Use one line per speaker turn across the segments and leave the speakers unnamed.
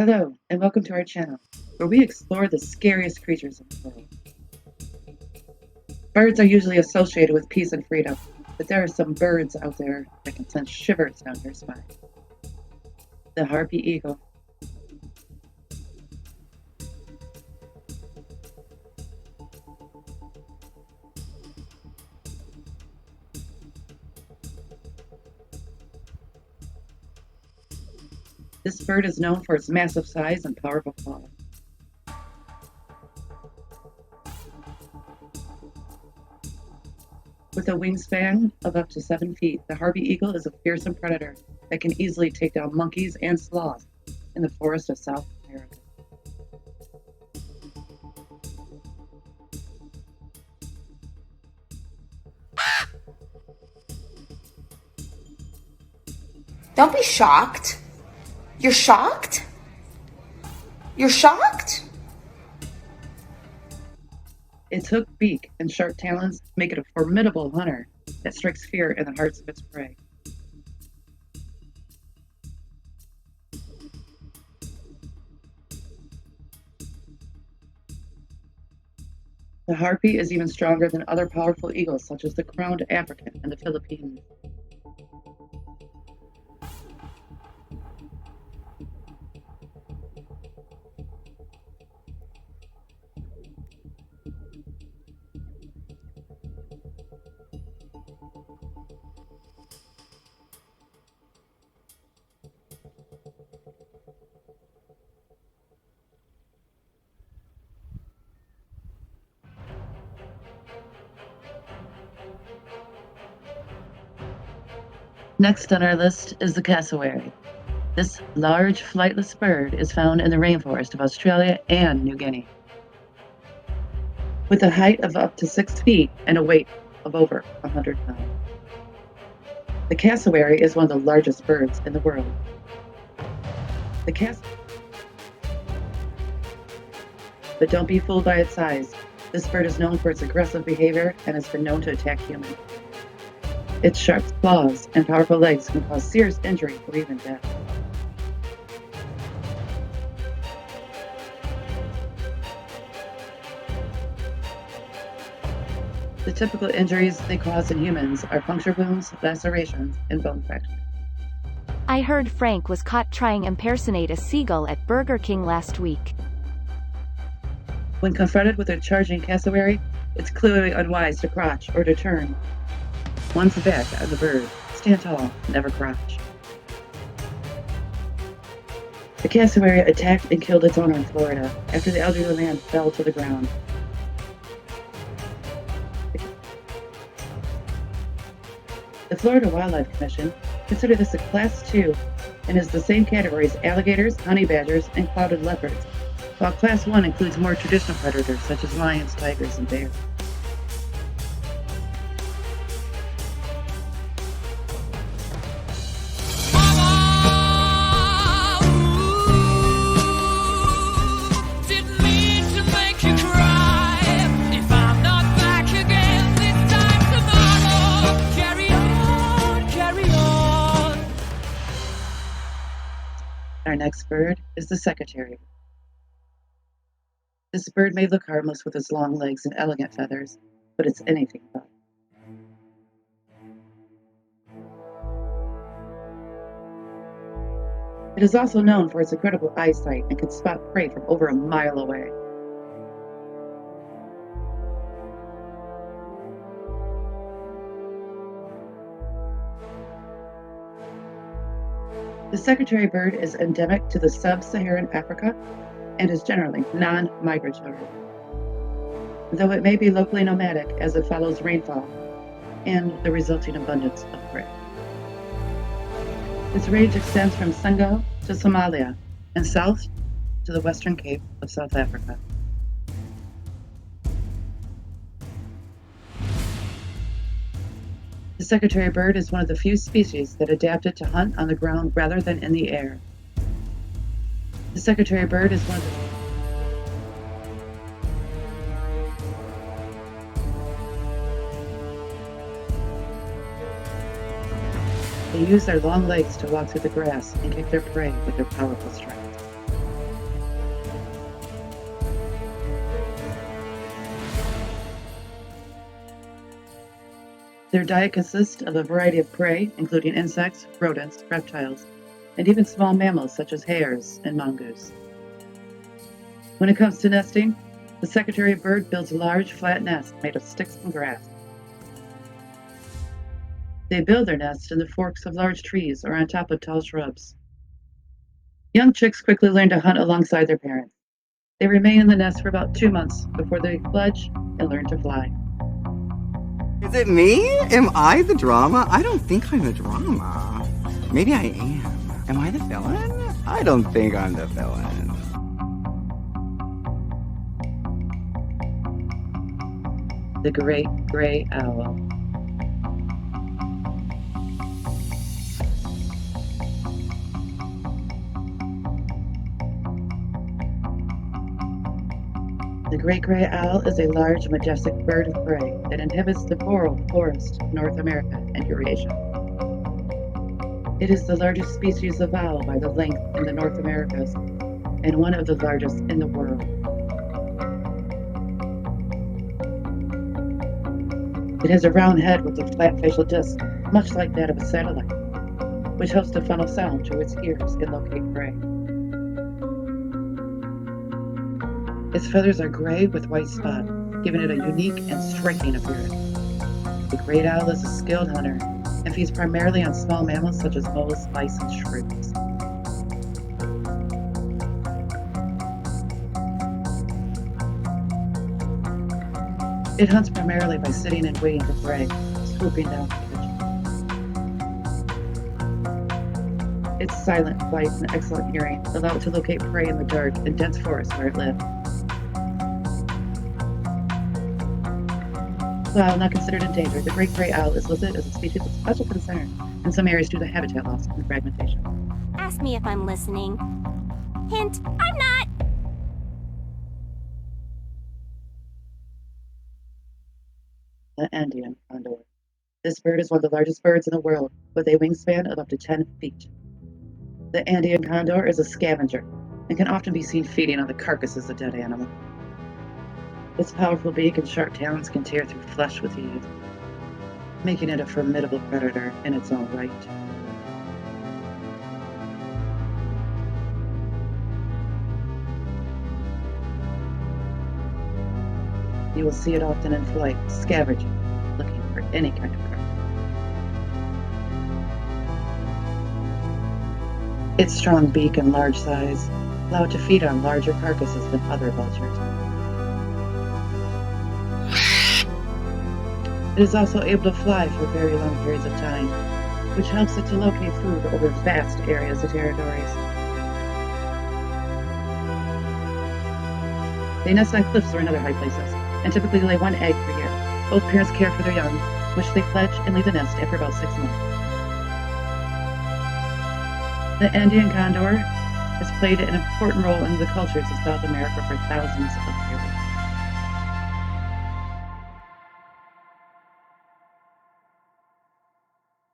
Hello, and welcome to our channel, where we explore the scariest creatures in the world. Birds are usually associated with peace and freedom, but there are some birds out there that can send shivers down your spine. The harpy eagle. This bird is known for its massive size and powerful claws. With a wingspan of up to 7 feet, the harpy eagle is a fearsome predator that can easily take down monkeys and sloths in the forests of South America.
Don't be shocked. You're shocked? You're shocked?
Its hooked beak and sharp talons make it a formidable hunter that strikes fear in the hearts of its prey. The harpy is even stronger than other powerful eagles such as the crowned African and the Philippines. Next on our list is the cassowary. This large flightless bird is found in the rainforest of Australia and New Guinea. With a height of up to 6 feet and a weight of over 100 pounds. The cassowary is one of the largest birds in the world. But don't be fooled by its size. This bird is known for its aggressive behavior and has been known to attack humans. Its sharp claws and powerful legs can cause serious injury or even death. The typical injuries they cause in humans are puncture wounds, lacerations, and bone fractures.
I heard Frank was caught trying impersonate a seagull at Burger King last week.
When confronted with a charging cassowary, it's clearly unwise to crouch or to turn one's back on the bird. Stand tall, never crouch. The cassowary attacked and killed its owner in Florida after the elderly man fell to the ground. The Florida Wildlife Commission considered this a Class 2 and is the same category as alligators, honey badgers, and clouded leopards, while Class 1 includes more traditional predators such as lions, tigers, and bears. Our next bird is the secretary. This bird may look harmless with its long legs and elegant feathers, but it's anything but. It is also known for its incredible eyesight and can spot prey from over a mile away. The secretary bird is endemic to the sub-Saharan Africa and is generally non-migratory, though it may be locally nomadic as it follows rainfall and the resulting abundance of prey. Its range extends from Senegal to Somalia and south to the Western Cape of South Africa. The secretary bird is one of the few species that adapted to hunt on the ground rather than in the air. The secretary bird is one of the They use their long legs to walk through the grass and kick their prey with their powerful strength. Their diet consists of a variety of prey, including insects, rodents, reptiles, and even small mammals such as hares and mongoose. When it comes to nesting, the secretary bird builds a large, flat nest made of sticks and grass. They build their nests in the forks of large trees or on top of tall shrubs. Young chicks quickly learn to hunt alongside their parents. They remain in the nest for about 2 months before they fledge and learn to fly.
Is it me? Am I the drama? I don't think I'm the drama. Maybe I am. Am I the villain? I don't think I'm the villain.
The Great Gray Owl. The great gray owl is a large, majestic bird of prey that inhabits the boreal forest of North America and Eurasia. It is the largest species of owl by the length in the North Americas and one of the largest in the world. It has a round head with a flat facial disc, much like that of a satellite, which helps to funnel sound to its ears and locate prey. Its feathers are gray with white spots, giving it a unique and striking appearance. The great owl is a skilled hunter and feeds primarily on small mammals such as moles, mice, and shrews. It hunts primarily by sitting and waiting for prey, swooping down to catch it. Its silent flight and excellent hearing allow it to locate prey in the dark and dense forests where it lives. While not considered endangered, the great gray owl is listed as a species of special concern in some areas due to habitat loss and fragmentation.
Ask me if I'm listening. Hint, I'm not!
The Andean condor. This bird is one of the largest birds in the world, with a wingspan of up to 10 feet. The Andean condor is a scavenger and can often be seen feeding on the carcasses of dead animals. Its powerful beak and sharp talons can tear through flesh with ease, making it a formidable predator in its own right. You will see it often in flight, scavenging, looking for any kind of prey. Its strong beak and large size allow it to feed on larger carcasses than other vultures. It is also able to fly for very long periods of time, which helps it to locate food over vast areas of territories. They nest on cliffs or in other high places, and typically lay one egg per year. Both parents care for their young, which they fledge and leave the nest after about 6 months. The Andean condor has played an important role in the cultures of South America for thousands of years.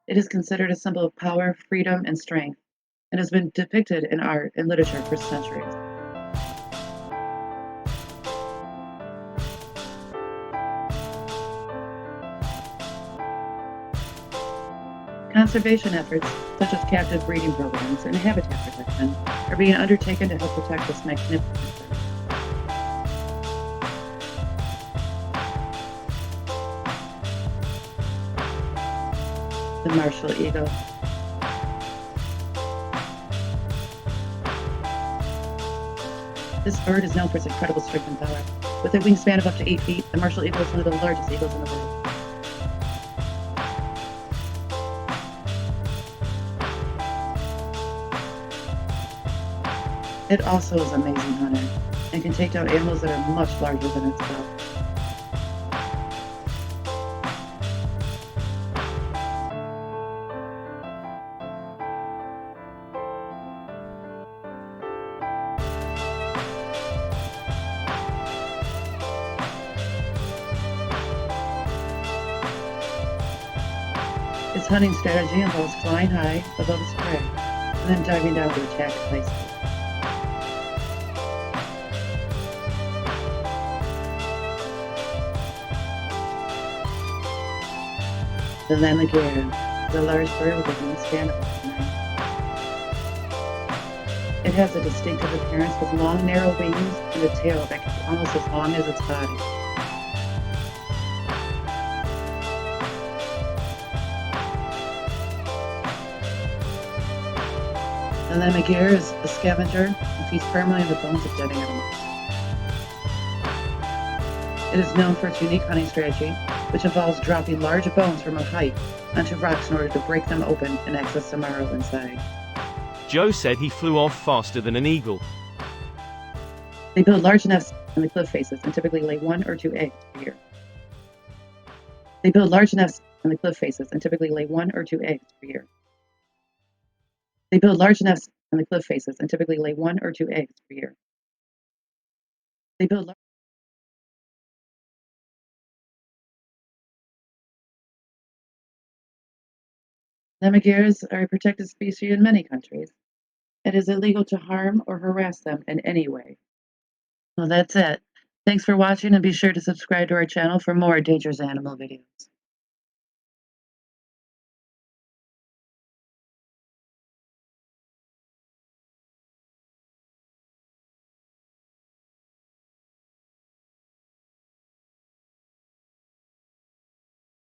It is considered a symbol of power, freedom, and strength, and has been depicted in art and literature for centuries. Conservation efforts, such as captive breeding programs and habitat protection, are being undertaken to help protect this magnificent bird. The martial eagle. This bird is known for its incredible strength and power. With a wingspan of up to 8 feet, the martial eagle is one of the largest eagles in the world. It also is an amazing hunter and can take down animals that are much larger than itself. Its hunting strategy involves flying high above its prey and then diving down to attack its place. The lammergeier is a large bird with a wingspan of about 9 feet. It has a distinctive appearance with long, narrow wings and a tail that can be almost as long as its body. The lammergeier is a scavenger and feeds primarily on the bones of dead animals. It is known for its unique hunting strategy, which involves dropping large bones from a height onto rocks in order to break them open and access the marrow inside.
Joe said he flew off faster than an eagle.
They build large nests on the cliff faces and typically lay 1 or 2 eggs per year. They build large nests on the cliff faces and typically lay 1 or 2 eggs per year. They build large nests on the cliff faces and typically lay 1 or 2 eggs per year. They build Lammergeiers are a protected species in many countries. It is illegal to harm or harass them in any way. Well, that's it. Thanks for watching and be sure to subscribe to our channel for more dangerous animal videos.